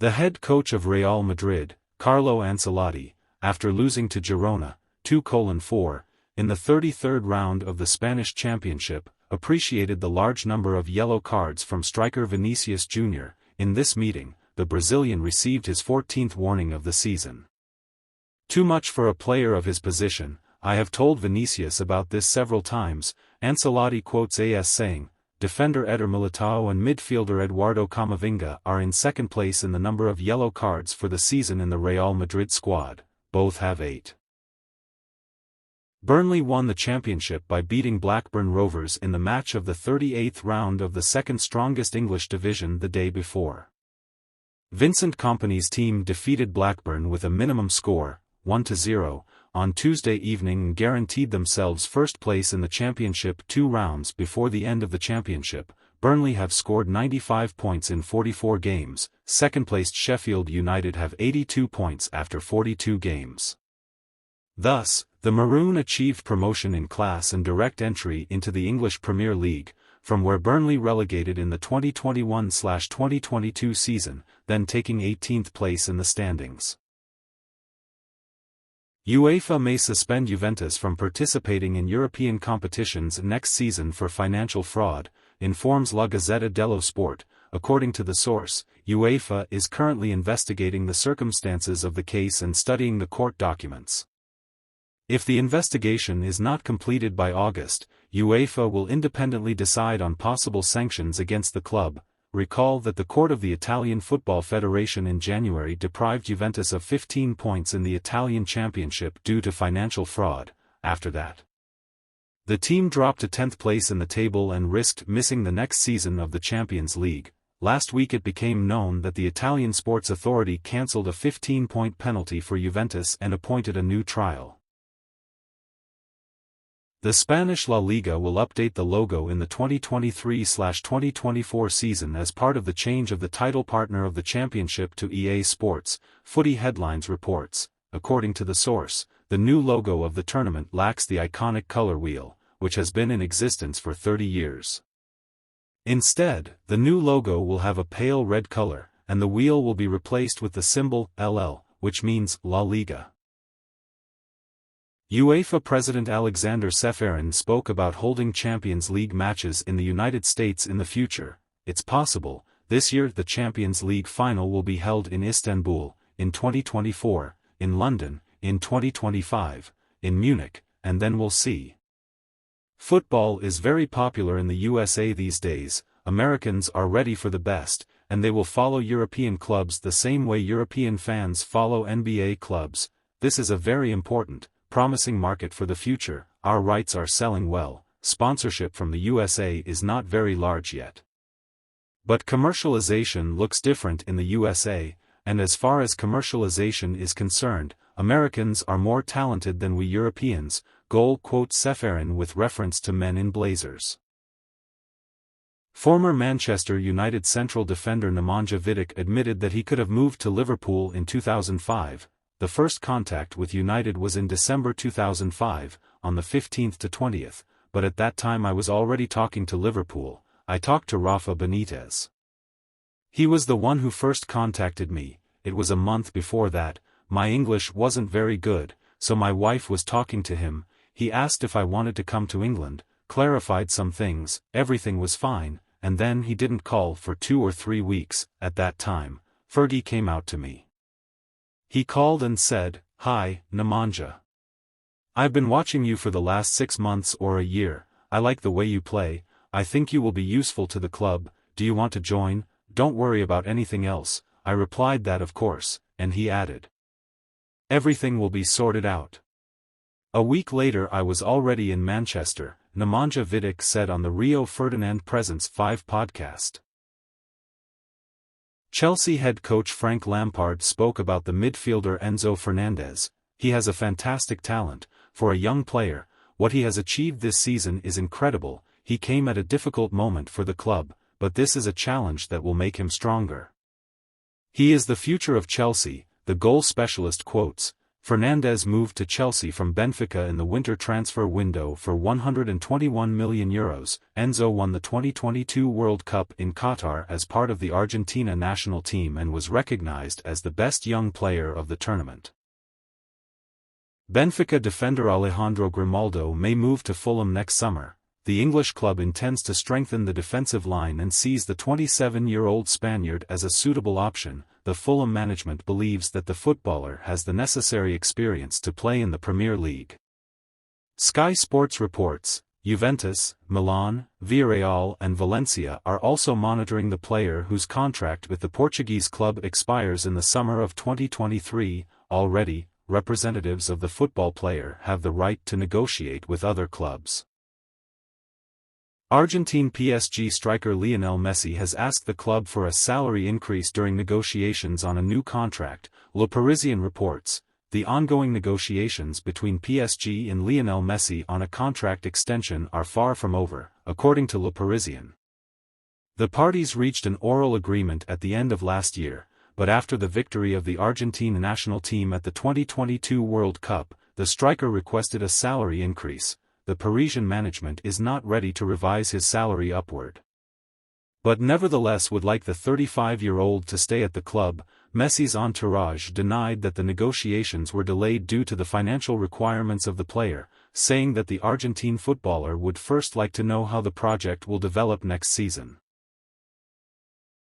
The head coach of Real Madrid, Carlo Ancelotti, after losing to Girona, 2-4, in the 33rd round of the Spanish Championship, appreciated the large number of yellow cards from striker Vinicius Junior. In this meeting, the Brazilian received his 14th warning of the season. Too much for a player of his position. I have told Vinicius about this several times, Ancelotti quotes AS saying. Defender Eder Militao and midfielder Eduardo Kamavinga are in second place in the number of yellow cards for the season in the Real Madrid squad, both have 8. Burnley won the championship by beating Blackburn Rovers in the match of the 38th round of the second strongest English division the day before. Vincent Kompany's team defeated Blackburn with a minimum score, 1-0, on Tuesday evening and guaranteed themselves first place in the championship 2 rounds before the end of the championship. Burnley have scored 95 points in 44 games, second-placed Sheffield United have 82 points after 42 games. Thus, the Maroon achieved promotion in class and direct entry into the English Premier League, from where Burnley relegated in the 2021-2022 season, then taking 18th place in the standings. UEFA may suspend Juventus from participating in European competitions next season for financial fraud, informs La Gazzetta dello Sport. According to the source, UEFA is currently investigating the circumstances of the case and studying the court documents. If the investigation is not completed by August, UEFA will independently decide on possible sanctions against the club. Recall that the court of the Italian Football Federation in January deprived Juventus of 15 points in the Italian Championship due to financial fraud. After that, the team dropped to 10th place in the table and risked missing the next season of the Champions League. Last week it became known that the Italian Sports Authority cancelled a 15-point penalty for Juventus and appointed a new trial. The Spanish La Liga will update the logo in the 2023-2024 season as part of the change of the title partner of the championship to EA Sports, Footy Headlines reports. According to the source, the new logo of the tournament lacks the iconic color wheel, which has been in existence for 30 years. Instead, the new logo will have a pale red color, and the wheel will be replaced with the symbol LL, which means La Liga. UEFA President Alexander Ceferin spoke about holding Champions League matches in the United States in the future. It's possible. This year the Champions League final will be held in Istanbul, in 2024, in London, in 2025, in Munich, and then we'll see. Football is very popular in the USA these days. Americans are ready for the best, and they will follow European clubs the same way European fans follow NBA clubs. This is a very important, promising market for the future. Our rights are selling well. Sponsorship from the USA is not very large yet. But commercialization looks different in the USA, and as far as commercialization is concerned, Americans are more talented than we Europeans. Goal quotes Ceferin with reference to Men in Blazers. Former Manchester United central defender Nemanja Vidic admitted that he could have moved to Liverpool in 2005. The first contact with United was in December 2005, on the 15th to 20th, but at that time I was already talking to Liverpool. I talked to Rafa Benitez. He was the one who first contacted me. It was a month before that. My English wasn't very good, so my wife was talking to him. He asked if I wanted to come to England, clarified some things, everything was fine, and then he didn't call for 2 or 3 weeks. At that time, Fergie came out to me. He called and said, "Hi, Nemanja. I've been watching you for the last 6 months or a year. I like the way you play. I think you will be useful to the club. Do you want to join? Don't worry about anything else." I replied that of course, and he added, "Everything will be sorted out." A week later I was already in Manchester, Nemanja Vidic said on the Rio Ferdinand Presents 5 podcast. Chelsea head coach Frank Lampard spoke about the midfielder Enzo Fernandez. He has a fantastic talent. For a young player, what he has achieved this season is incredible. He came at a difficult moment for the club, but this is a challenge that will make him stronger. He is the future of Chelsea, the goal specialist quotes. Fernandes moved to Chelsea from Benfica in the winter transfer window for €121 million. Enzo won the 2022 World Cup in Qatar as part of the Argentina national team and was recognized as the best young player of the tournament. Benfica defender Alejandro Grimaldo may move to Fulham next summer. The English club intends to strengthen the defensive line and sees the 27-year-old Spaniard as a suitable option. The Fulham management believes that the footballer has the necessary experience to play in the Premier League. Sky Sports reports, Juventus, Milan, Villarreal and Valencia are also monitoring the player whose contract with the Portuguese club expires in the summer of 2023. Already, representatives of the football player have the right to negotiate with other clubs. Argentine PSG striker Lionel Messi has asked the club for a salary increase during negotiations on a new contract. Le Parisien reports, the ongoing negotiations between PSG and Lionel Messi on a contract extension are far from over, according to Le Parisien. The parties reached an oral agreement at the end of last year, but after the victory of the Argentine national team at the 2022 World Cup, the striker requested a salary increase. The Parisian management is not ready to revise his salary upward, but nevertheless would like the 35-year-old to stay at the club. Messi's entourage denied that the negotiations were delayed due to the financial requirements of the player, saying that the Argentine footballer would first like to know how the project will develop next season.